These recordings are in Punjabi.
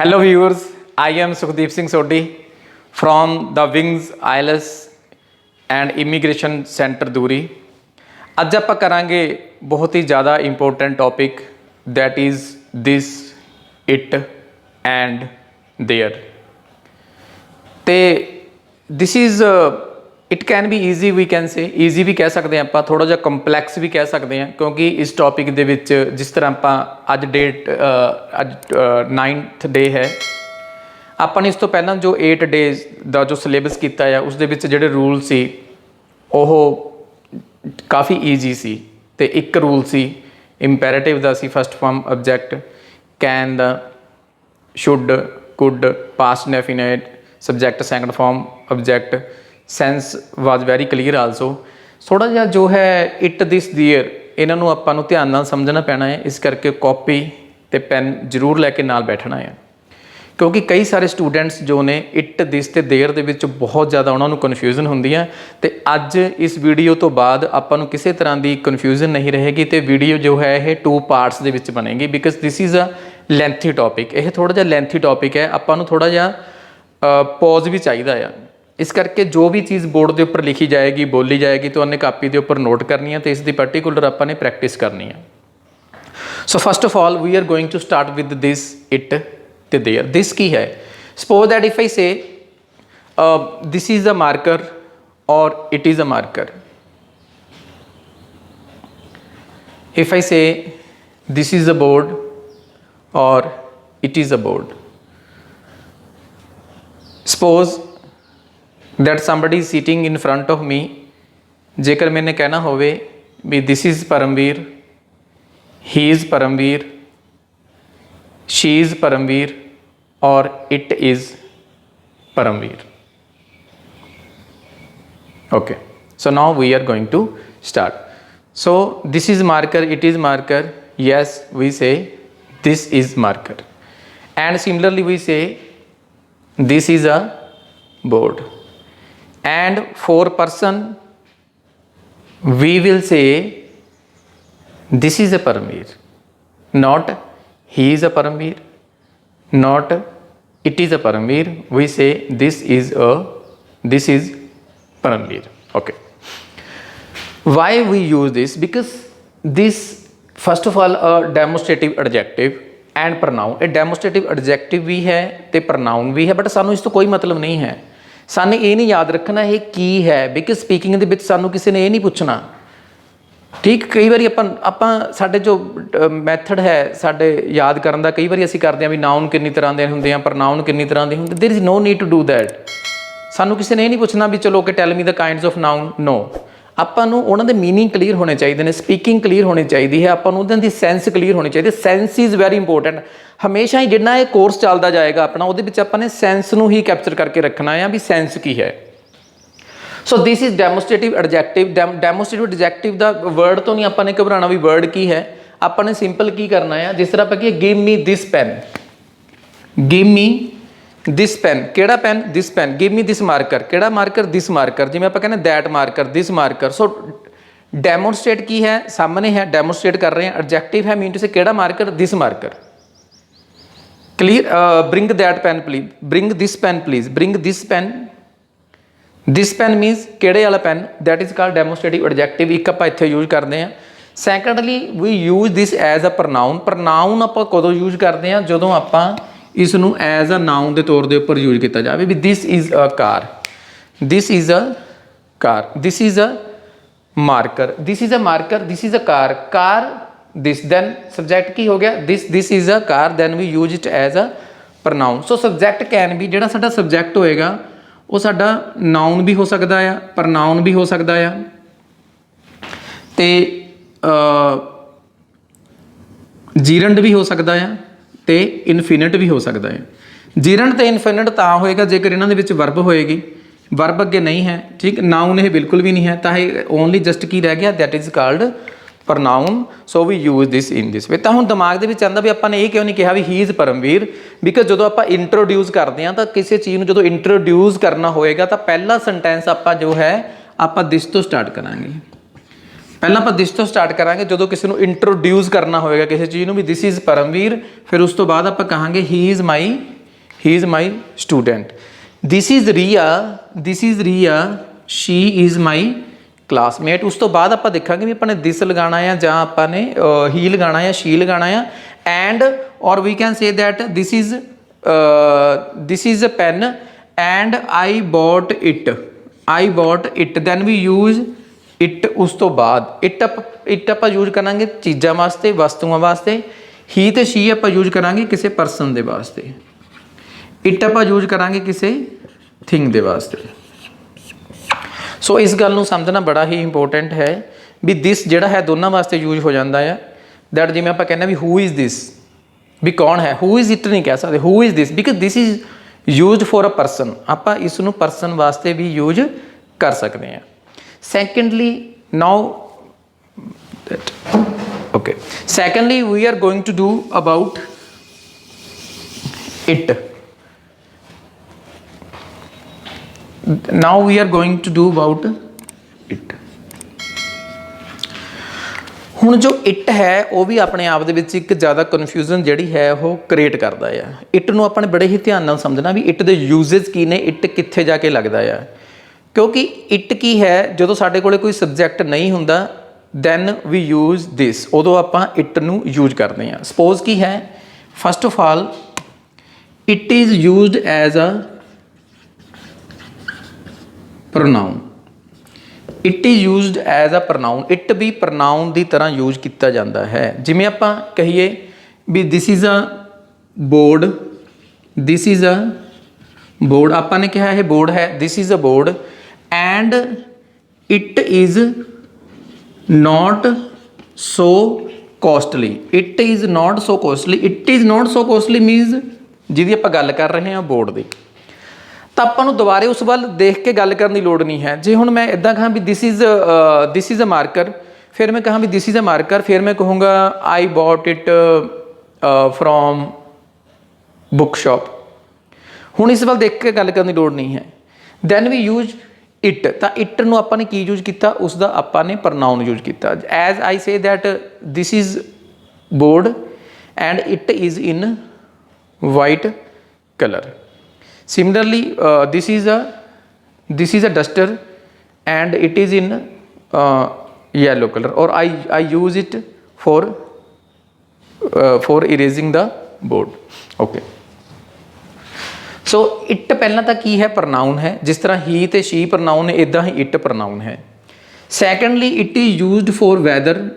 Hello viewers, I am Sukhdeep Singh Sodhi from the Wings IELTS and Immigration Center दूरी। ਅੱਜ ਆਪਾਂ ਕਰਾਂਗੇ ਬਹੁਤ ਹੀ ਜ਼ਿਆਦਾ important topic that is this, it and there। ਤੇ this is it can be easy, we can say easy ਵੀ ਕਹਿ ਸਕਦੇ ਹਾਂ ਆਪਾਂ, ਥੋੜਾ ਜਿਹਾ ਕੰਪਲੈਕਸ ਵੀ ਕਹਿ ਸਕਦੇ ਹਾਂ ਕਿਉਂਕਿ ਇਸ ਟੌਪਿਕ ਦੇ ਵਿੱਚ ਜਿਸ ਤਰ੍ਹਾਂ ਆਪਾਂ ਅੱਜ ਡੇਟ ਅੱਜ 9th ਡੇ ਹੈ, ਆਪਾਂ ਨੇ ਇਸ ਤੋਂ ਪਹਿਲਾਂ ਜੋ 8 ਡੇਜ਼ ਦਾ ਜੋ ਸਿਲੇਬਸ ਕੀਤਾ ਆ ਉਸ ਦੇ ਵਿੱਚ ਜਿਹੜੇ ਰੂਲ ਸੀ ਉਹ ਕਾਫੀ ਈਜ਼ੀ ਸੀ। ਤੇ ਇੱਕ ਰੂਲ ਸੀ ਇੰਪੈਰੇਟਿਵ ਦਾ ਸੀ, ਫਸਟ ਫਾਰਮ ਆਬਜੈਕਟ, ਕੈਨ ਦਾ, should, could, past definite, subject second form object, sense was very clear also. ਥੋੜ੍ਹਾ ਜਿਹਾ ਜੋ ਹੈ ਇਟ ਦਿਸ ਦੀਅਰ ਇਹਨਾਂ ਨੂੰ ਆਪਾਂ ਨੂੰ ਧਿਆਨ ਨਾਲ ਸਮਝਣਾ ਪੈਣਾ ਹੈ, ਇਸ ਕਰਕੇ ਕਾਪੀ ਅਤੇ ਪੈਨ ਜ਼ਰੂਰ ਲੈ ਕੇ ਨਾਲ ਬੈਠਣਾ ਹੈ ਕਿਉਂਕਿ ਕਈ ਸਾਰੇ ਸਟੂਡੈਂਟਸ ਜੋ ਨੇ ਇਟ ਦਿਸ ਅਤੇ ਦੇਅਰ ਦੇ ਵਿੱਚ ਬਹੁਤ ਜ਼ਿਆਦਾ ਉਹਨਾਂ ਨੂੰ ਕਨਫਿਊਜ਼ਨ ਹੁੰਦੀ ਹੈ। ਅਤੇ ਅੱਜ ਇਸ ਵੀਡੀਓ ਤੋਂ ਬਾਅਦ ਆਪਾਂ ਨੂੰ ਕਿਸੇ ਤਰ੍ਹਾਂ ਦੀ ਕਨਫਿਊਜ਼ਨ ਨਹੀਂ ਰਹੇਗੀ ਅਤੇ ਵੀਡੀਓ ਜੋ ਹੈ ਇਹ 2 ਪਾਰਟਸ ਦੇ ਵਿੱਚ ਬਣੇਗੀ because this is a lengthy topic. ਇਹ ਥੋੜ੍ਹਾ ਜਿਹਾ ਲੈਂਥੀ ਟੌਪਿਕ ਹੈ, ਆਪਾਂ ਨੂੰ ਥੋੜ੍ਹਾ ਜਿਹਾ ਪੌਜ਼ ਵੀ ਚਾਹੀਦਾ ਆ। ਇਸ ਕਰਕੇ ਜੋ ਵੀ ਚੀਜ਼ ਬੋਰਡ ਦੇ ਉੱਪਰ ਲਿਖੀ ਜਾਏਗੀ, ਬੋਲੀ ਜਾਏਗੀ, ਤੁਹਾਨੂੰ ਕਾਪੀ ਦੇ ਉੱਪਰ ਨੋਟ ਕਰਨੀ ਹੈ ਅਤੇ ਇਸ ਦੀ ਪਰਟੀਕੂਲਰ ਆਪਾਂ ਨੇ ਪ੍ਰੈਕਟਿਸ ਕਰਨੀ ਹੈ। So first of all we are going to start with this, it ਤੇ ਦੇਅਰ। ਦਿਸ ਕੀ ਹੈ? Suppose that if I say this is a marker or it is a marker. If I say this is a board or it is a board. Suppose that somebody is sitting in front of me, ਜੇਕਰ ਮੈਨੇ ਕਹਿਣਾ ਹੋਵੇ ਵੀ this is Paramvir, he is Paramvir, she is Paramvir or it is Paramvir. okay, so now we are going to start. So this is marker, it is marker, yes we say this is marker, and similarly we say this is a board, and for person we will say this is a paramveer, not he is a paramveer, not it is a paramveer, we say this is paramveer। okay, why we use this? Because this first of all a demonstrative adjective and pronoun, ਇਹ demonstrative adjective ਵੀ ਹੈ ਤੇ pronoun ਵੀ ਹੈ, ਬਟ ਸਾਨੂੰ ਇਸ ਤੋਂ ਕੋਈ ਮਤਲਬ ਨਹੀਂ ਹੈ। ਸਾਨੂੰ ਇਹ ਨਹੀਂ ਯਾਦ ਰੱਖਣਾ ਇਹ ਕੀ ਹੈ, ਬਿਕਾਜ਼ ਸਪੀਕਿੰਗ ਦੇ ਵਿੱਚ ਸਾਨੂੰ ਕਿਸੇ ਨੇ ਇਹ ਨਹੀਂ ਪੁੱਛਣਾ। ਠੀਕ, ਕਈ ਵਾਰੀ ਆਪਾਂ ਸਾਡੇ ਜੋ ਮੈਥਡ ਹੈ ਸਾਡੇ ਯਾਦ ਕਰਨ ਦਾ, ਕਈ ਵਾਰੀ ਅਸੀਂ ਕਰਦੇ ਹਾਂ ਵੀ ਨਾਊਨ ਕਿੰਨੀ ਤਰ੍ਹਾਂ ਦੇ ਹੁੰਦੇ ਆ, ਪ੍ਰਨਾਊਨ ਕਿੰਨੀ ਤਰ੍ਹਾਂ ਦੇ ਹੁੰਦੇ। There is no need to do that. ਸਾਨੂੰ ਕਿਸੇ ਨੇ ਇਹ ਨਹੀਂ ਪੁੱਛਣਾ ਵੀ ਚਲੋ ਕਿ tell me the kinds of noun, no. ਆਪਾਂ ਨੂੰ ਉਹਨਾਂ ਦੇ ਮੀਨਿੰਗ ਕਲੀਅਰ ਹੋਣੇ ਚਾਹੀਦੇ ਨੇ, ਸਪੀਕਿੰਗ ਕਲੀਅਰ ਹੋਣੀ ਚਾਹੀਦੀ ਹੈ, ਆਪਾਂ ਨੂੰ ਉਹਨਾਂ ਦੀ ਸੈਂਸ ਕਲੀਅਰ ਹੋਣੀ ਚਾਹੀਦੀ ਹੈ। Sense is very important. ਹਮੇਸ਼ਾ ਹੀ ਜਿੰਨਾ ਇਹ ਕੋਰਸ ਚੱਲਦਾ ਜਾਏਗਾ ਆਪਣਾ, ਉਹਦੇ ਵਿੱਚ ਆਪਾਂ ਨੇ ਸੈਂਸ ਨੂੰ ਹੀ ਕੈਪਚਰ ਕਰਕੇ ਰੱਖਣਾ ਆ ਵੀ ਸੈਂਸ ਕੀ ਹੈ। So this is demonstrative adjective. Demonstrative adjective ਦਾ ਵਰਡ ਤੋਂ ਨਹੀਂ ਆਪਾਂ ਨੇ ਘਬਰਾਉਣਾ ਵੀ ਵਰਡ ਕੀ ਹੈ। ਆਪਾਂ ਨੇ ਸਿੰਪਲ ਕੀ ਕਰਨਾ ਆ, ਜਿਸ ਤਰ੍ਹਾਂ ਆਪਾਂ ਕਹੀਏ give me this pen, give me this pen, ਕਿਹੜਾ pen? This pen. Give me this marker, ਕਿਹੜਾ ਮਾਰਕਰ? This marker. ਜਿਵੇਂ ਆਪਾਂ ਕਹਿੰਦੇ that marker, this marker. So demonstrate ਕੀ ਹੈ? ਸਾਹਮਣੇ ਹੈ, ਡੈਮੋਨਸਟ੍ਰੇਟ ਕਰ ਰਹੇ ਹਾਂ। ਐਡਜੈਕਟਿਵ ਹੈ, ਮੀਨ ਟੂ ਸੇ ਕਿਹੜਾ marker? This marker. Clear? Bring that pen please, bring this pen please, bring this pen. This pen means ਕਿਹੜੇ ਵਾਲਾ pen, that is called demonstrative adjective. ਇੱਕ ਆਪਾਂ ਇੱਥੇ ਯੂਜ਼ ਕਰਦੇ ਹਾਂ। Secondly we use this as a pronoun. Pronoun ਆਪਾਂ ਕਦੋਂ ਯੂਜ਼ ਕਰਦੇ ਹਾਂ? ਜਦੋਂ ਆਪਾਂ ਇਸ ਨੂੰ ਐਜ਼ ਅ ਨਾਊਨ ਦੇ ਤੌਰ ਦੇ ਉੱਪਰ ਯੂਜ਼ ਕੀਤਾ ਜਾਵੇ we this is a car, this is a car, this is a marker, this is a marker, this is a car, car this. Then subject ਕੀ ਹੋ ਗਿਆ? This is a car, then we use it as a pronoun. So subject can we, ਜਿਹੜਾ ਸਾਡਾ ਸਬਜੈਕਟ ਹੋਏਗਾ ਉਹ ਸਾਡਾ ਨਾਊਨ ਵੀ ਹੋ ਸਕਦਾ ਆ, ਪ੍ਰਨਾਊਨ ਵੀ ਹੋ ਸਕਦਾ ਆ, ਅਤੇ ਜੀਰੰਡ ਵੀ ਹੋ ਸਕਦਾ ਆ, ਅਤੇ ਇਨਫੀਨਿਟ ਵੀ ਹੋ ਸਕਦਾ ਹੈ। ਜੀਰੰਡ ਅਤੇ ਇਨਫੀਨਿਟ ਤਾਂ ਹੋਏਗਾ ਜੇਕਰ ਇਹਨਾਂ ਦੇ ਵਿੱਚ ਵਰਬ ਹੋਏਗੀ, ਵਰਬ ਅੱਗੇ ਨਹੀਂ ਹੈ। ਠੀਕ, ਨਾਊਨ ਇਹ ਬਿਲਕੁਲ ਵੀ ਨਹੀਂ ਹੈ, ਤਾਂ ਇਹ ਓਨਲੀ ਜਸਟ ਕੀ ਰਹਿ ਗਿਆ? That is called pronoun. So we use this in this way. ਤਾਂ ਹੁਣ ਦਿਮਾਗ ਦੇ ਵਿੱਚ ਆਉਂਦਾ ਵੀ ਆਪਾਂ ਨੇ ਇਹ ਕਿਉਂ ਨਹੀਂ ਕਿਹਾ ਵੀ ਹੀ ਇਜ਼ ਪਰਮਵੀਰ? ਬਿਕਾਜ਼ ਜਦੋਂ ਆਪਾਂ ਇੰਟਰੋਡਿਊਸ ਕਰਦੇ ਹਾਂ ਤਾਂ ਕਿਸੇ ਚੀਜ਼ ਨੂੰ ਜਦੋਂ ਇੰਟਰੋਡਿਊਸ ਕਰਨਾ ਹੋਏਗਾ ਤਾਂ ਪਹਿਲਾ ਸੈਂਟੈਂਸ ਆਪਾਂ ਜੋ ਹੈ ਆਪਾਂ ਦਿਸ ਤੋਂ ਸਟਾਰਟ ਕਰਾਂਗੇ। ਪਹਿਲਾਂ ਆਪਾਂ ਦਿਸ ਤੋਂ ਸਟਾਰਟ ਕਰਾਂਗੇ ਜਦੋਂ ਕਿਸੇ ਨੂੰ ਇੰਟਰੋਡਿਊਸ ਕਰਨਾ ਹੋਏਗਾ ਕਿਸੇ ਚੀਜ਼ ਨੂੰ ਵੀ ਦਿਸ ਇਜ਼ ਪਰਮਵੀਰ। ਫਿਰ ਉਸ ਤੋਂ ਬਾਅਦ ਆਪਾਂ ਕਹਾਂਗੇ he is my he is my student. This is Riya, she is my classmate. उस तो बाद आप देखांगे भी अपने दिस लगाना है ਜਾਂ ਆਪਾਂ ਨੇ ही लगाना है, शी लगाना है। एंड और we can say that this is a pen and I bought it, then we use it. उस तो बाद इट आप यूज करांगे चीज़ों वास्ते, वस्तुओं वास्ते। ही तो शी आप यूज करांगे किसी परसन के वास्ते। इट आप यूज करांगे किसी थिंग के वास्ते। सो इस गल नूं समझना बड़ा ही इंपोर्टेंट है भी दिस जिहड़ा है दोनों वास्ते यूज हो जाता है। दैट जिवें आपां कहने भी हू इज़ दिस, भी कौन है। हू इज़ इट नहीं कह सकते, who is this, because this is use for a person. आपां इसनूं परसन वास्ते भी यूज कर सकते हैं। Secondly, now that okay. Secondly, we are going to do about it. Now we are going to do about it. ਹੁਣ जो इट है वो भी अपने आप दे विच एक ज़्यादा कन्फ्यूजन जिहड़ी है वो क्रिएट करता है। इट नूं अपने बड़े ही ध्यान नाल समझना भी इट दे यूजेज की ने, इट कित्थे जाके लगता है। क्योंकि इट की है जो साडे कोले कोई सबजैक्ट नहीं हुंदा दैन वी यूज़ दिस, उदों आपां इट नूं यूज करते हैं। सपोज की है first of all it is used as a pronoun. It is used as a pronoun. It भी प्रोनाउन की तरह यूज किया जाता है। जिमें आपां कहिए भी this is a board, this is a board. आपां ने कहा है बोर्ड है, this is a board and it is not so costly. It is not so costly. It is not so costly means जिहदी आपां गल कर रहे हैं बोर्ड की, तो आपां नूं दुबारे उस वल देख के गल करने की लोड़ नहीं है। जे हुण मैं इदां कहां भी दिस इज़ अ मार्कर, फिर मैं कहां भी दिस इज़ अ मार्कर, फिर मैं कहूँगा आई bought it from book shop. हुण इस वल देख के गल करने की लोड़ नहीं है। दैन वी यूज इट, तो इट नूं आपां ने की यूज किया, उसका आपां ने प्रनाउन यूज किया। As I say that this is board and it is in white colour. Similarly this is a duster and it is in yellow colour, और I use it for erasing the board. Okay, so it पहला तो की है प्रनाउन है, जिस तरह ही तो शी प्रनाउन है इदा ही इट प्रनाउन है। Secondly it is used for weather.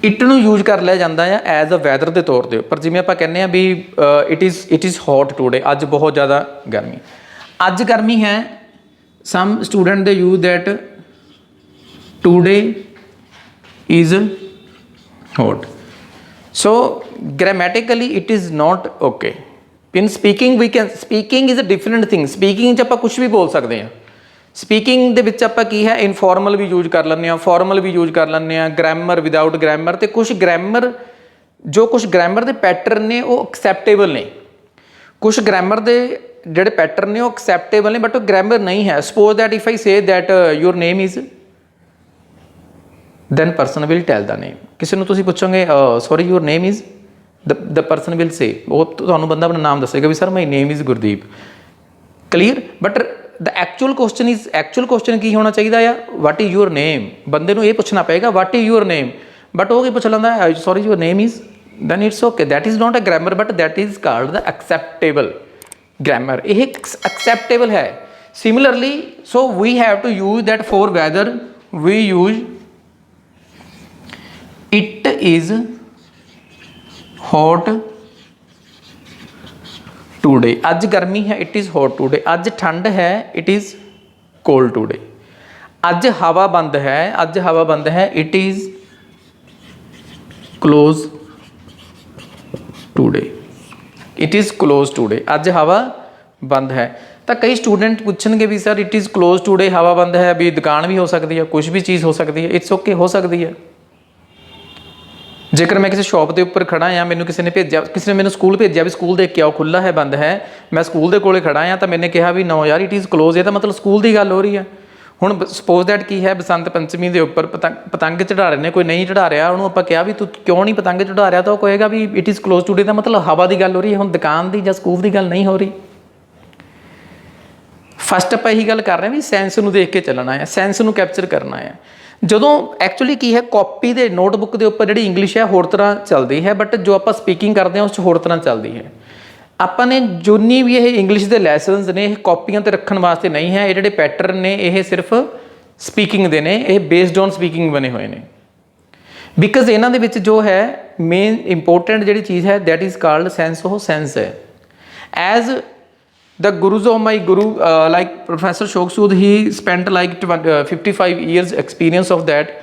It नूं यूज कर लिया जाता है एज अ वैदर के तौर पर, पर जिवें आपां कहने भी इट इज़ हॉट टूडे, अज बहुत ज़्यादा गर्मी, अज गर्मी है। Some student they use that today is hot. So grammatically it is not okay. In speaking we can, speaking is a different thing. Speaking च आपां कुछ भी बोल सकते हैं। स्पीकिंग दे विच आपां की है इनफॉर्मल भी यूज कर लैंदे, फॉर्मल भी यूज कर लैंदे, ग्रैमर विदाउट ग्रैमर, तो कुछ ग्रैमर जो कुछ ग्रैमर के पैटर्न ने वो एक्सैप्टेबल ने, कुछ ग्रैमर के जोड़े पैटर्न ने वो एक्सैप्टेबल ने बट वो ग्रैमर नहीं है। Suppose that if I say that your name is, then person will tell the name. किसी को तुसीं पुछोगे sorry your name is, the person will say, वो तुहानूं बंदा अपना नाम दसेगा भी sir my name is Gurdeep. Clear, but the actual question की होना चाहिए आ वट इज़ योर नेम। बंदे नूं ये पूछना पेगा what is your name, but वो पूछ लैंदा sorry your name is, then it's okay, that is not a grammar but that is called the acceptable grammar. ये एक्सैप्टेबल है। Similarly so we have to use that for weather we use it is hot today. अज गर्मी है, इट इज़ हॉट टूडे। अज ठंड है, इट इज़ कोल्ड टूडे। अज हवा बंद है, अज हवा बंद है, it is close today. It is close today. अज हवा बंद है। तो कई स्टूडेंट पूछणगे भी sir it is close today, हवा बंद है, भी दुकान भी हो सकती है, कुछ भी चीज़ हो सकती है। इट्स ओके, हो सकती है। जेकर मैं किसी शॉप के उपर खड़ा हाँ, मैंने किसी ने भेजा, किसी ने मैंने स्कूल भेजा भी स्कूल देख के आओ, खुला है बंद है, मैं स्कूल के कोले खड़ा हाँ, तो मैंने कहा भी नो यार इट इज़ क्लोज, है तो मतलब स्कूल की गल हो रही है। ਹੁਣ ਸਪੋਜ਼ ਦੈਟ ਕੀ ਹੈ, ਬਸੰਤ ਪੰਚਮੀ ਦੇ ਉੱਪਰ ਪਤੰਗ ਚੜਾ ਰਹੇ ਨੇ, ਕੋਈ ਨਹੀਂ ਚੜਾ ਰਿਹਾ, ਉਹਨੂੰ ਆਪਾਂ ਕਿਹਾ ਵੀ ਤੂੰ ਕਿਉਂ ਨਹੀਂ ਪਤੰਗ ਚੜਾ ਰਿਹਾ, ਤਾਂ ਉਹ ਕਹੇਗਾ ਵੀ ਇਟ ਇਜ਼ ਕਲੋਜ਼ ਟੂਡੇ, ਦਾ ਮਤਲਬ ਹਵਾ ਦੀ ਗੱਲ ਹੋ ਰਹੀ ਹੈ, ਹੁਣ ਦੁਕਾਨ ਦੀ ਜਾਂ ਸਕੂਲ ਦੀ ਗੱਲ ਨਹੀਂ ਹੋ ਰਹੀ। ਫਸਟ ਆਪਾਂ ਇਹੀ ਗੱਲ ਕਰ ਰਹੇ ਹਾਂ ਵੀ ਸੈਂਸ ਨੂੰ ਦੇਖ ਕੇ ਚੱਲਣਾ ਹੈ, ਸੈਂਸ ਨੂੰ ਕੈਪਚਰ ਕਰਨਾ ਹੈ। ਜਦੋਂ ਐਕਚੁਅਲੀ ਕੀ ਹੈ, ਕਾਪੀ ਦੇ ਨੋਟਬੁੱਕ ਦੇ ਉੱਪਰ ਜਿਹੜੀ ਇੰਗਲਿਸ਼ ਹੈ ਹੋਰ ਤਰ੍ਹਾਂ ਚੱਲਦੀ ਹੈ, ਬਟ ਜੋ ਆਪਾਂ ਸਪੀਕਿੰਗ ਕਰਦੇ ਹਾਂ ਉਸ 'ਚ ਹੋਰ ਤਰ੍ਹਾਂ ਚੱਲਦੀ ਹੈ। ਆਪਾਂ ਨੇ ਜਿੰਨੀ ਵੀ ਇਹ ਇੰਗਲਿਸ਼ ਦੇ ਲੈਸਨਸ ਨੇ, ਇਹ ਕਾਪੀਆਂ 'ਤੇ ਰੱਖਣ ਵਾਸਤੇ ਨਹੀਂ ਹੈ। ਇਹ ਜਿਹੜੇ ਪੈਟਰਨ ਨੇ ਇਹ ਸਿਰਫ ਸਪੀਕਿੰਗ ਦੇ ਨੇ, ਇਹ ਬੇਸਡ ਔਨ ਸਪੀਕਿੰਗ ਬਣੇ ਹੋਏ ਨੇ। ਬਿਕਾਜ਼ ਇਹਨਾਂ ਦੇ ਵਿੱਚ ਜੋ ਹੈ ਮੇਨ ਇੰਪੋਰਟੈਂਟ ਜਿਹੜੀ ਚੀਜ਼ ਹੈ ਦੈਟ ਇਜ਼ ਕਾਲਡ ਸੈਂਸ, ਉਹ ਸੈਂਸ ਹੈ। As the gurus of my guru like Professor Ashok Sood, he spent like 55 years experience of that,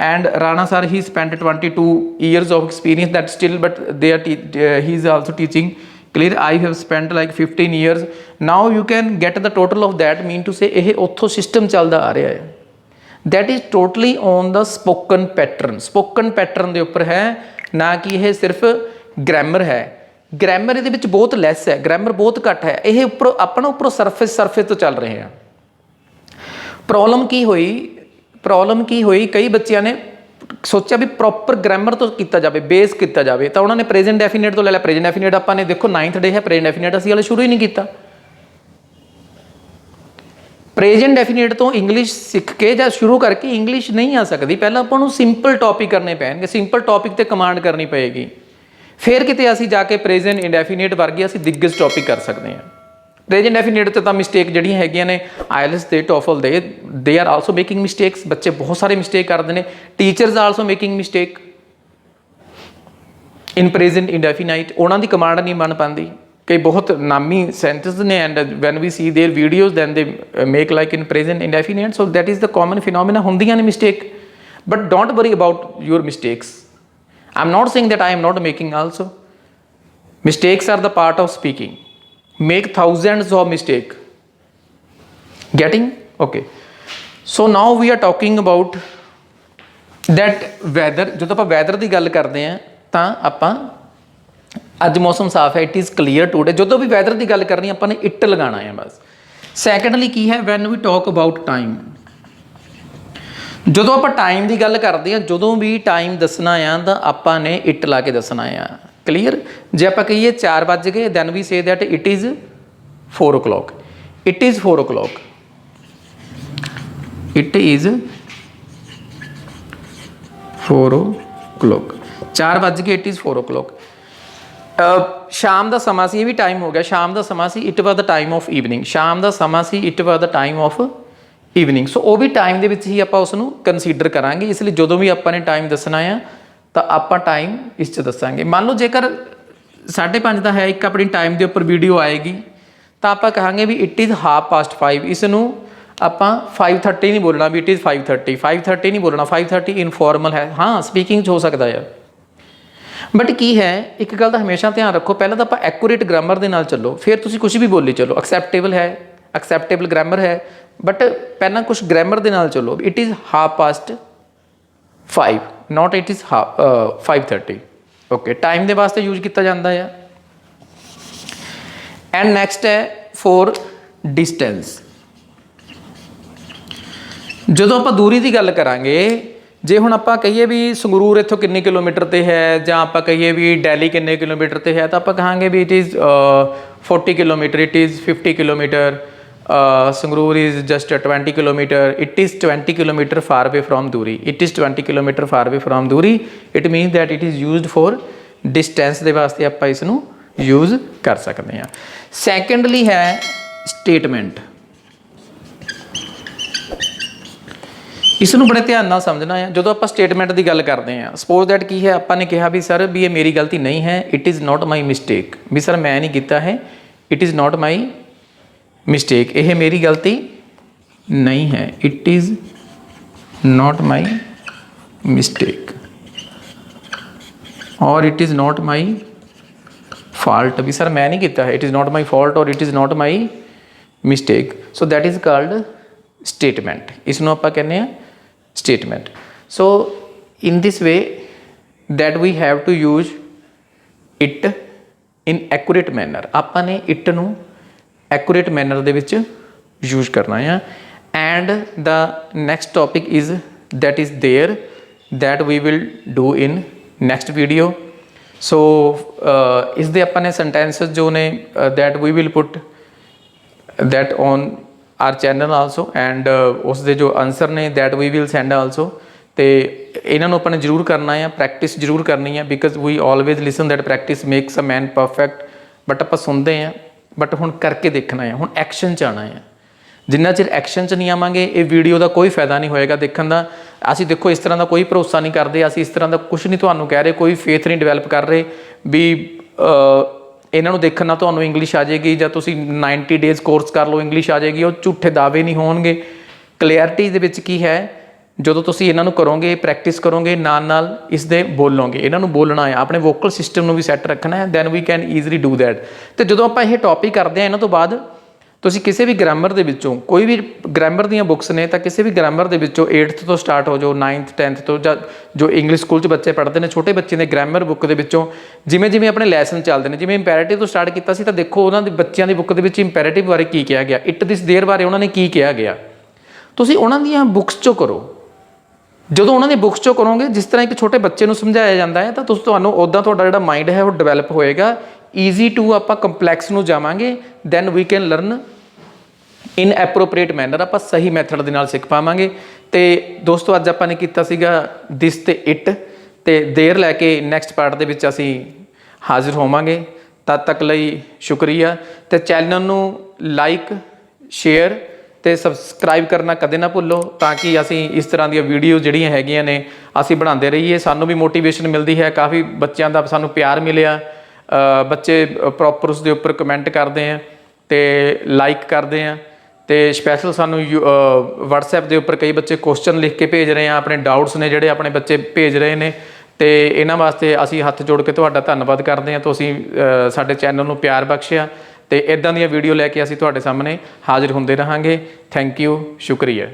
and Rana sir, he spent 22 years of experience, that still, but they are he is also teaching clear. I have spent like 15 years. Now you can get the total of that, mean to say ਇਹ ਉੱਥੋਂ ਸਿਸਟਮ ਚੱਲਦਾ ਆ ਰਿਹਾ ਹੈ। that is totally on the spoken pattern, spoken pattern ਦੇ ਉੱਪਰ ਹੈ, ਨਾ ਕਿ ਇਹ ਸਿਰਫ ਗ੍ਰਾਮਰ ਹੈ। ਗ੍ਰਾਮਰ ਇਹਦੇ ਵਿੱਚ ਬਹੁਤ ਲੈਸ ਹੈ, ਗ੍ਰਾਮਰ ਬਹੁਤ ਘੱਟ ਹੈ। ਇਹ ਉੱਪਰ ਆਪਾਂ ਨਾ ਉੱਪਰੋਂ ਸਰਫੇਸ ਤੋਂ ਚੱਲ ਰਹੇ ਹਾਂ। ਪ੍ਰੋਬਲਮ ਕੀ ਹੋਈ, ਕਈ ਬੱਚਿਆਂ ਨੇ ਸੋਚਿਆ ਵੀ ਪ੍ਰੋਪਰ ਗ੍ਰਾਮਰ ਤੋਂ ਕੀਤਾ ਜਾਵੇ, ਬੇਸ ਕੀਤਾ ਜਾਵੇ, ਤਾਂ ਉਹਨਾਂ ਨੇ ਪ੍ਰੈਜ਼ੈਂਟ ਡੈਫੀਨੇਟ ਤੋਂ ਲੈ ਲਿਆ। ਪ੍ਰੈਜ਼ੈਂਟ ਡੈਫੀਨੇਟ ਆਪਾਂ ਨੇ ਦੇਖੋ 9th ਡੇ ਹੈ, ਪ੍ਰੈਜ਼ੈਂਟ ਡੈਫੀਨੇਟ ਅਸੀਂ ਹਾਲੇ ਸ਼ੁਰੂ ਹੀ ਨਹੀਂ ਕੀਤਾ। ਪ੍ਰੈਜ਼ੈਂਟ ਡੈਫੀਨੇਟ ਤੋਂ ਇੰਗਲਿਸ਼ ਸਿੱਖ ਕੇ ਜਾਂ ਸ਼ੁਰੂ ਕਰਕੇ ਇੰਗਲਿਸ਼ ਨਹੀਂ ਆ ਸਕਦੀ। ਪਹਿਲਾਂ ਆਪਾਂ ਨੂੰ ਸਿੰਪਲ ਟੌਪਿਕ ਕਰਨੇ ਪੈਣਗੇ, ਸਿੰਪਲ ਟੌਪਿਕ 'ਤੇ ਕਮਾਂਡ ਕਰਨੀ ਪਏਗੀ, ਫਿਰ ਕਿਤੇ ਅਸੀਂ ਜਾ ਕੇ ਪ੍ਰੈਜ਼ੈਂਟ ਇੰਡੈਫੀਨੇਟ ਵਰਗੇ ਅਸੀਂ ਦਿੱਗਜ ਟੌਪਿਕ ਕਰ ਸਕਦੇ ਹਾਂ। ਪ੍ਰੈਜ਼ੈਂਟ ਡੈਫੀਨੇਟ 'ਤੇ ਤਾਂ ਮਿਸਟੇਕ ਜਿਹੜੀਆਂ ਹੈਗੀਆਂ ਨੇ ਆਈਲੈਟਸ ਦੇ, ਟੋਫਲ ਦੇ, they are also making mistakes. ਬੱਚੇ ਬਹੁਤ ਸਾਰੇ ਮਿਸਟੇਕ ਕਰਦੇ ਨੇ, ਟੀਚਰਸ ਆਲਸੋ ਮੇਕਿੰਗ ਮਿਸਟੇਕ ਇਨ ਪ੍ਰੈਜ਼ੈਂਟ ਇੰਡੈਫੀਨਾਈਟ। ਉਹਨਾਂ ਦੀ ਕਮਾਂਡ ਨਹੀਂ ਬਣ ਪਾਉਂਦੀ। ਕਈ ਬਹੁਤ ਨਾਮੀ ਸਾਇੰਟਿਸਟ ਨੇ, and when we see their videos then they make like in present indefinite. So that is the common phenomena, ਹੁੰਦੀਆਂ ਨੇ mistake, but don't worry about your mistakes. I'm not saying that I am not making also. Mistakes are the part of speaking. Make thousands of mistakes. Getting? Okay. So now we are talking about that weather. ਜਦੋਂ ਆਪਾਂ ਵੈਦਰ ਦੀ ਗੱਲ ਕਰਦੇ ਹਾਂ ਤਾਂ ਆਪਾਂ ਅੱਜ ਮੌਸਮ ਸਾਫ਼ ਹੈ, ਇਟ ਇਜ਼ ਕਲੀਅਰ ਟੂਡੇ। ਜਦੋਂ ਵੀ ਵੈਦਰ ਦੀ ਗੱਲ ਕਰਨੀ ਆਪਾਂ ਨੇ ਇਟ ਲਗਾਉਣਾ ਹੈ ਬਸ। ਸੈਕੰਡਲੀ ਕੀ ਹੈ, when we talk about time, ਜਦੋਂ ਆਪਾਂ ਟਾਈਮ ਦੀ ਗੱਲ ਕਰਦੇ ਹਾਂ, ਜਦੋਂ ਵੀ ਟਾਈਮ ਦੱਸਣਾ ਆ ਤਾਂ ਆਪਾਂ ਨੇ ਇਟ ਲਾ ਕੇ ਦੱਸਣਾ ਆ। ਕਲੀਅਰ? ਜੇ ਆਪਾਂ ਕਹੀਏ 4 ਵੱਜ ਗਏ, then we say that it is 4 o'clock, it is 4 o'clock, it is 4 o'clock, 4 ਵੱਜ ਗਏ, ਇਟ ਇਜ਼ 4 o'clock। ਸ਼ਾਮ ਦਾ ਸਮਾਂ ਸੀ, ਇਹ ਵੀ ਟਾਈਮ ਹੋ ਗਿਆ, ਸ਼ਾਮ ਦਾ ਸਮਾਂ ਸੀ, it was the time of evening. ਸ਼ਾਮ ਦਾ ਸਮਾਂ ਸੀ, it was the time of evening. So ਉਹ ਵੀ ਟਾਈਮ ਦੇ ਵਿੱਚ ਹੀ ਆਪਾਂ ਉਸ ਨੂੰ ਕੰਸੀਡਰ ਕਰਾਂਗੇ। ਇਸ ਲਈ ਜਦੋਂ ਵੀ ਆਪਾਂ ਨੇ ਟਾਈਮ ਦੱਸਣਾ ਆ ਤਾਂ ਆਪਾਂ ਟਾਈਮ ਇਸ 'ਚ ਦੱਸਾਂਗੇ। ਮੰਨ ਲਓ ਜੇਕਰ 5:30 ਦਾ ਹੈ, ਇੱਕ ਆਪਣੀ ਟਾਈਮ ਦੇ ਉੱਪਰ ਵੀਡੀਓ ਆਏਗੀ, ਤਾਂ ਆਪਾਂ ਕਹਾਂਗੇ ਵੀ ਇਟ ਇਜ਼ 5:30। ਇਸ ਨੂੰ ਆਪਾਂ 5:30 ਨਹੀਂ ਬੋਲਣਾ ਵੀ ਇਟ ਇਜ਼ 5:30 ਨਹੀਂ ਬੋਲਣਾ, 5:30 ਇਨਫੋਰਮਲ ਹੈ। ਹਾਂ, ਸਪੀਕਿੰਗ 'ਚ ਹੋ ਸਕਦਾ ਆ, ਬਟ ਕੀ ਹੈ, ਇੱਕ ਗੱਲ ਦਾ ਹਮੇਸ਼ਾ ਧਿਆਨ ਰੱਖੋ, ਪਹਿਲਾਂ ਤਾਂ ਆਪਾਂ ਐਕੂਰੇਟ ਗ੍ਰਾਮਰ ਦੇ ਨਾਲ ਚੱਲੋ, ਫਿਰ ਤੁਸੀਂ ਕੁਛ ਵੀ ਬੋਲੀ ਚੱਲੋ। ਐਕਸੈਪਟੇਬਲ ਹੈ, ਐਕਸੈਪਟੇਬਲ ਗ੍ਰਾਮਰ ਹੈ, ਬਟ ਪਹਿਲਾਂ ਕੁਛ ਗ੍ਰਾਮਰ ਦੇ ਨਾਲ ਚੱਲੋ। It is 5:30, note it is 5:30। Okay, time ਦੇ ਵਾਸਤੇ ਯੂਜ਼ ਕੀਤਾ ਜਾਂਦਾ ਆ। ਐਂਡ ਨੈਕਸਟ ਹੈ ਫੋਰ ਡਿਸਟੈਂਸ। ਜਦੋਂ ਆਪਾਂ ਦੂਰੀ ਦੀ ਗੱਲ ਕਰਾਂਗੇ, ਜੇ ਹੁਣ ਆਪਾਂ ਕਹੀਏ ਵੀ ਸੰਗਰੂਰ ਇੱਥੋਂ ਕਿੰਨੇ ਕਿਲੋਮੀਟਰ 'ਤੇ ਹੈ, ਜਾਂ ਆਪਾਂ ਕਹੀਏ ਵੀ ਦਿੱਲੀ ਕਿੰਨੇ ਕਿਲੋਮੀਟਰ 'ਤੇ ਹੈ, ਤਾਂ ਆਪਾਂ ਕਹਾਂਗੇ ਵੀ it is 40 kilometre, it is 50 kilometre, Sangrur is just 20 kilometre, it is 20 kilometre far away from ਦੂਰੀ, it is 20 kilometre far away from ਦੂਰੀ। It means that it is used for distance ਦੇ ਵਾਸਤੇ ਆਪਾਂ ਇਸ ਨੂੰ ਯੂਜ਼ ਕਰ ਸਕਦੇ ਹਾਂ। ਸੈਕੰਡਲੀ ਹੈ ਸਟੇਟਮੈਂਟ। ਇਸ ਨੂੰ ਬੜੇ ਧਿਆਨ ਨਾਲ ਸਮਝਣਾ ਹੈ। ਜਦੋਂ ਆਪਾਂ ਸਟੇਟਮੈਂਟ ਦੀ ਗੱਲ ਕਰਦੇ ਹਾਂ, ਸਪੋਜ਼ ਦੈਟ ਕੀ ਹੈ, ਆਪਾਂ ਨੇ ਕਿਹਾ ਵੀ ਸਰ ਵੀ ਇਹ ਮੇਰੀ ਗਲਤੀ ਨਹੀਂ ਹੈ, it is not my mistake, ਵੀ ਸਰ ਮੈਂ ਨਹੀਂ ਕੀਤਾ ਹੈ, it is not my mistake, ਇਹ ਮੇਰੀ ਗਲਤੀ ਨਹੀਂ ਹੈ, it is not my mistake, ਔਰ it is not my fault, ਵੀ ਸਰ ਮੈਂ ਨਹੀਂ ਕੀਤਾ ਹੈ, it is not my fault ਔਰ it is not my mistake. So that is called statement. ਇਸ ਨੂੰ ਆਪਾਂ ਕਹਿੰਦੇ ਹਾਂ statement. So in this way that we have to use it in accurate manner. ਆਪਾਂ ਨੇ it ਨੂੰ accurate manner ਦੇ ਵਿੱਚ use ਕਰਨਾ ਹੈ। and the next topic is there that we will do in next video. So is the अपने sentences जो ने that we will put that on our channel also, and ਉਸ ਦੇ ਜੋ ਆਨਸਰ ਨੇ that we will send also। ਤੇ ਇਹਨਾਂ ਨੂੰ ਆਪਾਂ ਨੇ ਜ਼ਰੂਰ ਕਰਨਾ ਆ, ਪ੍ਰੈਕਟਿਸ ਜ਼ਰੂਰ ਕਰਨੀ ਆ, because we always listen that practice makes a man perfect. But ਆਪਾਂ ਸੁਣਦੇ ਆ, ਬਟ ਹੁਣ ਕਰਕੇ ਦੇਖਣਾ ਆ, ਹੁਣ ਐਕਸ਼ਨ 'ਚ ਆਉਣਾ ਆ। ਜਿੰਨਾ ਚਿਰ ਐਕਸ਼ਨ 'ਚ ਨਹੀਂ ਆਵਾਂਗੇ ਇਹ ਵੀਡੀਓ ਦਾ ਕੋਈ ਫਾਇਦਾ ਨਹੀਂ ਹੋਏਗਾ ਦੇਖਣ ਦਾ। ਅਸੀਂ ਦੇਖੋ ਇਸ ਤਰ੍ਹਾਂ ਦਾ ਕੋਈ ਭਰੋਸਾ ਨਹੀਂ ਕਰਦੇ, ਅਸੀਂ ਇਸ ਤਰ੍ਹਾਂ ਦਾ ਕੁਝ ਨਹੀਂ ਤੁਹਾਨੂੰ ਕਹਿ ਰਹੇ, ਕੋਈ ਫੇਥ ਨਹੀਂ ਡਿਵੈਲਪ ਕਰ ਰਹੇ ਵੀ ਇਹਨਾਂ ਨੂੰ ਦੇਖਣ ਨਾਲ ਤੁਹਾਨੂੰ ਇੰਗਲਿਸ਼ ਆ ਜਾਏਗੀ ਜਾਂ ਤੁਸੀਂ 90 ਡੇਜ਼ ਕੋਰਸ ਕਰ ਲਓ ਇੰਗਲਿਸ਼ ਆ ਜਾਏਗੀ। ਉਹ ਝੂਠੇ ਦਾਅਵੇ ਨਹੀਂ ਹੋਣਗੇ। ਕਲੀਅਰਟੀ ਦੇ ਵਿੱਚ ਕੀ ਹੈ, ਜਦੋਂ ਤੁਸੀਂ ਇਹਨਾਂ ਨੂੰ ਕਰੋਗੇ, ਪ੍ਰੈਕਟਿਸ ਕਰੋਗੇ, ਨਾਲ ਨਾਲ ਇਸ ਦੇ ਬੋਲੋਗੇ, ਇਹਨਾਂ ਨੂੰ ਬੋਲਣਾ ਹੈ, ਆਪਣੇ ਵੋਕਲ ਸਿਸਟਮ ਨੂੰ ਵੀ ਸੈੱਟ ਰੱਖਣਾ ਹੈ, then we can easily do that. ਅਤੇ ਜਦੋਂ ਆਪਾਂ ਇਹ ਟੌਪਿਕ ਕਰਦੇ ਹਾਂ ਇਹਨਾਂ ਤੋਂ ਬਾਅਦ ਤੁਸੀਂ ਕਿਸੇ ਵੀ ਗ੍ਰਾਮਰ ਦੇ ਵਿੱਚੋਂ, ਕੋਈ ਵੀ ਗ੍ਰਾਮਰ ਦੀਆਂ ਬੁੱਕਸ ਨੇ ਤਾਂ ਕਿਸੇ ਵੀ ਗ੍ਰਾਮਰ ਦੇ ਵਿੱਚੋਂ 8th ਤੋਂ ਸਟਾਰਟ ਹੋ ਜਾਓ, 9th 10th ਤੋਂ, ਜਾਂ ਜੋ ਇੰਗਲਿਸ਼ ਸਕੂਲ 'ਚ ਬੱਚੇ ਪੜ੍ਹਦੇ ਨੇ, ਛੋਟੇ ਬੱਚੇ ਨੇ, ਗ੍ਰਾਮਰ ਬੁੱਕ ਦੇ ਵਿੱਚੋਂ ਜਿਵੇਂ ਜਿਵੇਂ ਆਪਣੇ ਲੈਸਨ ਚੱਲਦੇ ਨੇ, ਜਿਵੇਂ ਇੰਪੈਰੇਟਿਵ ਤੋਂ ਸਟਾਰਟ ਕੀਤਾ ਸੀ ਤਾਂ ਦੇਖੋ ਉਹਨਾਂ ਦੇ ਬੱਚਿਆਂ ਦੀ ਬੁੱਕ ਦੇ ਵਿੱਚ ਇੰਪੈਰੇਟਿਵ ਬਾਰੇ ਕੀ ਕਿਹਾ ਗਿਆ, ਇਟ ਦਿਸ ਦੇਅਰ ਬਾਰੇ ਉਹਨਾਂ ਨੇ ਕੀ ਕਿਹਾ ਗਿਆ, ਤੁਸੀਂ ਉਹਨਾਂ ਦੀਆਂ ਬੁੱਕਸ 'ਚੋਂ ਕਰੋ। ਜਦੋਂ ਉਹਨਾਂ ਦੀ ਬੁੱਕਸ 'ਚੋਂ ਕਰੋਗੇ, ਜਿਸ ਤਰ੍ਹਾਂ ਇੱਕ ਛੋਟੇ ਬੱਚੇ ਨੂੰ ਸਮਝਾਇਆ ਜਾਂਦਾ ਹੈ, ਤਾਂ ਤੁਹਾਨੂੰ ਉੱਦਾਂ ਤੁਹਾਡਾ ਜਿਹੜਾ ਮਾਈਂਡ ਹੈ ਉਹ ਡਿਵੈਲਪ ਹੋਏਗਾ। ਈਜ਼ੀ ਟੂ ਆਪਾਂ ਕੰਪਲੈਕਸ ਨੂੰ ਜਾਵਾਂਗੇ, then we can learn in appropriate manner, ਆਪਾਂ ਸਹੀ ਮੈਥਡ ਦੇ ਨਾਲ ਸਿੱਖ ਪਾਵਾਂਗੇ। ਅਤੇ ਦੋਸਤੋ ਅੱਜ ਆਪਾਂ ਨੇ ਕੀਤਾ ਸੀਗਾ ਦਿਸ ਅਤੇ ਇਟ, ਅਤੇ ਦੇਰ ਲੈ ਕੇ ਨੈਕਸਟ ਪਾਰਟ ਦੇ ਵਿੱਚ ਅਸੀਂ ਹਾਜ਼ਰ ਹੋਵਾਂਗੇ। ਤਦ ਤੱਕ ਲਈ ਸ਼ੁਕਰੀਆ। ਅਤੇ ਚੈਨਲ ਨੂੰ ਲਾਈਕ, ਸ਼ੇਅਰ ਅਤੇ ਸਬਸਕ੍ਰਾਈਬ ਕਰਨਾ ਕਦੇ ਨਾ ਭੁੱਲੋ, ਤਾਂ ਕਿ ਅਸੀਂ ਇਸ ਤਰ੍ਹਾਂ ਦੀਆਂ ਵੀਡੀਓ ਜਿਹੜੀਆਂ ਹੈਗੀਆਂ ਨੇ ਅਸੀਂ ਬਣਾਉਂਦੇ ਰਹੀਏ। ਸਾਨੂੰ ਵੀ ਮੋਟੀਵੇਸ਼ਨ ਮਿਲਦੀ ਹੈ, ਕਾਫੀ ਬੱਚਿਆਂ ਦਾ ਸਾਨੂੰ ਪਿਆਰ ਮਿਲਿਆ, ਬੱਚੇ ਪ੍ਰੋਪਰ ਉਸ ਦੇ ਉੱਪਰ ਕਮੈਂਟ ਕਰਦੇ ਆ ਅਤੇ ਲਾਈਕ ਕਰਦੇ ਆ। ਅਤੇ ਸਪੈਸ਼ਲ ਸਾਨੂੰ ਵਟਸਐਪ ਦੇ ਉੱਪਰ ਕਈ ਬੱਚੇ ਕੁਐਸਚਨ ਲਿਖ ਕੇ ਭੇਜ ਰਹੇ ਆ, ਆਪਣੇ ਡਾਊਟਸ ਨੇ ਜਿਹੜੇ ਆਪਣੇ ਬੱਚੇ ਭੇਜ ਰਹੇ ਨੇ, ਅਤੇ ਇਹਨਾਂ ਵਾਸਤੇ ਅਸੀਂ ਹੱਥ ਜੋੜ ਕੇ ਤੁਹਾਡਾ ਧੰਨਵਾਦ ਕਰਦੇ ਹਾਂ। ਤੁਸੀਂ ਸਾਡੇ ਚੈਨਲ ਨੂੰ ਪਿਆਰ ਬਖਸ਼ਿਆ, ਅਤੇ ਇੱਦਾਂ ਦੀਆਂ ਵੀਡੀਓ ਲੈ ਕੇ ਅਸੀਂ ਤੁਹਾਡੇ ਸਾਹਮਣੇ ਹਾਜ਼ਰ ਹੁੰਦੇ ਰਹਾਂਗੇ। ਥੈਂਕ ਯੂ, ਸ਼ੁਕਰੀਆ।